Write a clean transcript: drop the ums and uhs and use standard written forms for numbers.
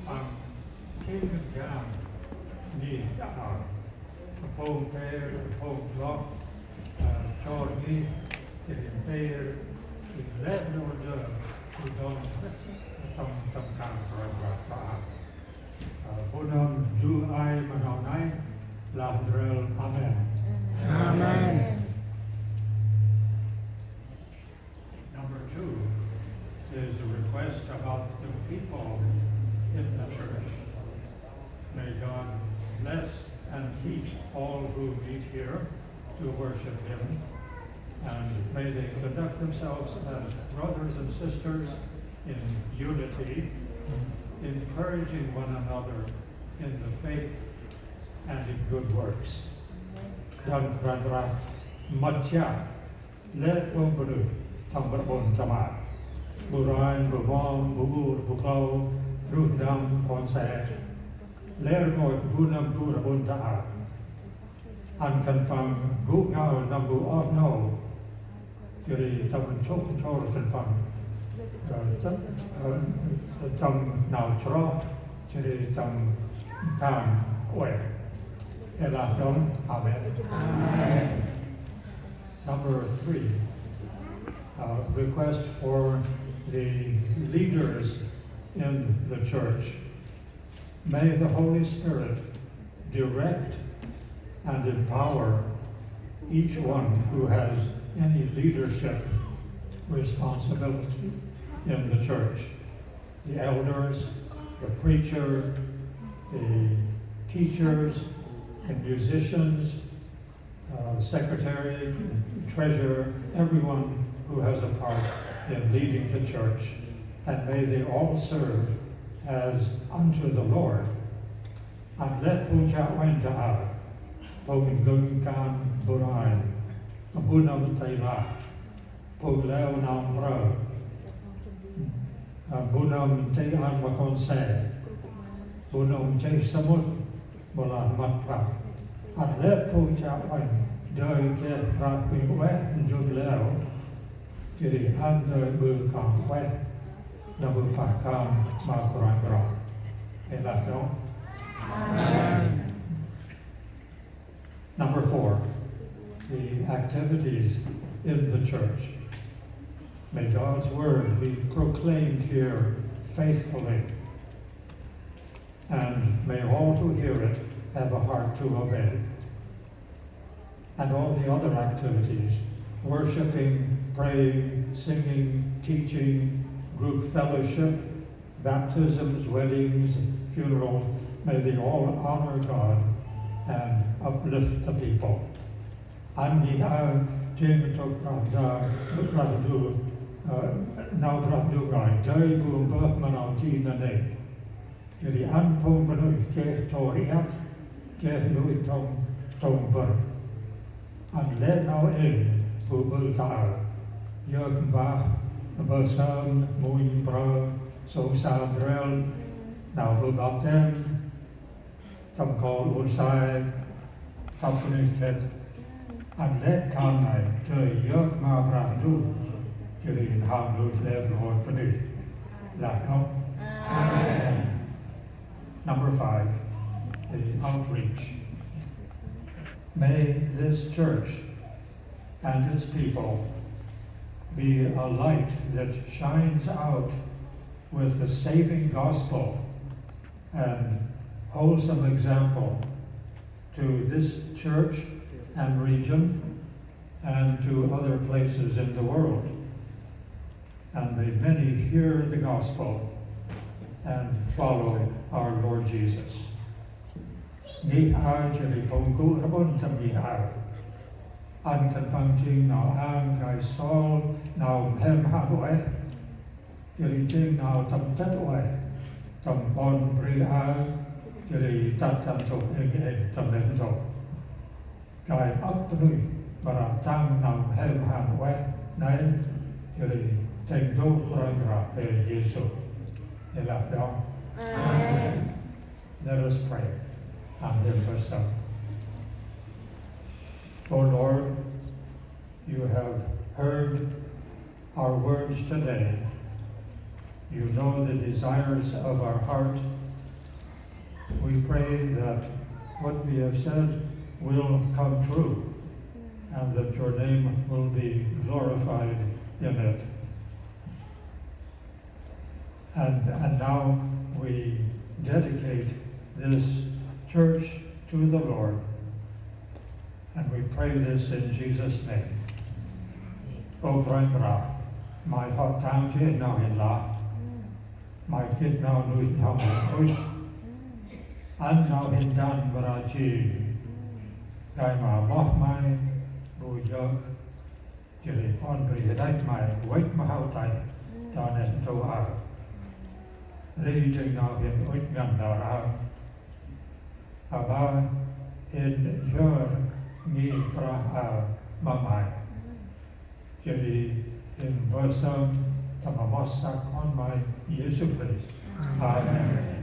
ang kingdom Ngih Pong Pear, Pong Block, Chor Ngih, Pear, let no the who don't some kind of Bunong du ai manonai Ladrel Amen. Amen. Number 2 is a request about the people in the church. May God bless and keep all who meet here to worship Him, and may they conduct themselves as brothers and sisters in unity, encouraging one another in the faith and in good works. Dan Brah Matya let Rbūn Tam Rbūn Tamar Buran Mbóh Bubur Bukau Rūdam Konse Ler Ngồi Bunam Gu Rbūn Taar An Kan Pang Gu Ngao Nambu Ot No Jadi Tam Chok Chor Kan Pang Tam Nao Chro Jadi Tam Kan Oe Ela Don Amen. Amen. Number 3, request for the leaders in the church. May the Holy Spirit direct and empower each one who has any leadership responsibility in the church. The elders, the preacher, the teachers, and musicians, secretary, treasurer, everyone who has a part in leading the church, and may they all serve as unto the Lord. And let puja wenta ar, pogin gung kan burain, bunam taila, pogleo nam Brah, bunam tayan makonse, bunam jay samut, Bolan Matrak. And let puja wen đời ke prak ping we jun leo jadi under bu kang we na bu pakam ma kurang bra ela do. Amen. Number 4, the activities in the church. May God's word be proclaimed here faithfully, and may all who hear it have a heart to obey. And all the other activities, worshiping, praying, singing, teaching, group fellowship, baptisms, weddings, funerals, may they all honor God and uplift the people. Ngih Jim took Brah now Brah Gai, Day Boom Mbóh Manau Tina Ne. Jadi Pong Bunong Ke Toriat, Ke Lui Tong Bur. And let now in Bu Taar, Yuk Mbah, Bosam, Moin Brah, So Sadrel, now Bu Baptem, Tam Call Ursai, Tapuniket, and let Kanai, to Yuk Ma Brah Du, Jadi in Ham Lut Lev Lord Benit. Lato. Amen. Number 5, the outreach. May this church and its people be a light that shines out with the saving gospel and wholesome example to this church and region and to other places in the world. And may many hear the gospel and follow our Lord Jesus. Ngih jadi pongku Rbūn tam Ngih an kan pangting now ang kai sol now hem hawe jadi ting now tam tat we tam bon Brah jadi tat tam to tam ben to kai up penui bara tang now hem hawe nai jadi ting do kurang ra Yesus ela dong. Amen. Let us pray. Amen. O Lord, you have heard our words today. You know the desires of our heart we pray that what we have said will come true and that your name will be glorified in it. And now we dedicate this church to the Lord, and we pray this in Jesus' name. O Brah, my hot town to now in la, my kid now nuit now in and now in dan baraji, gai ma moh mai, bu yog, jiri on bri mai, wait ma how tai, dan et to our. Reading now in Uitgan now about in your Ngih Brah mamai. Jadi in Mbóh tamamosa kon my Yesu Christ. Amen.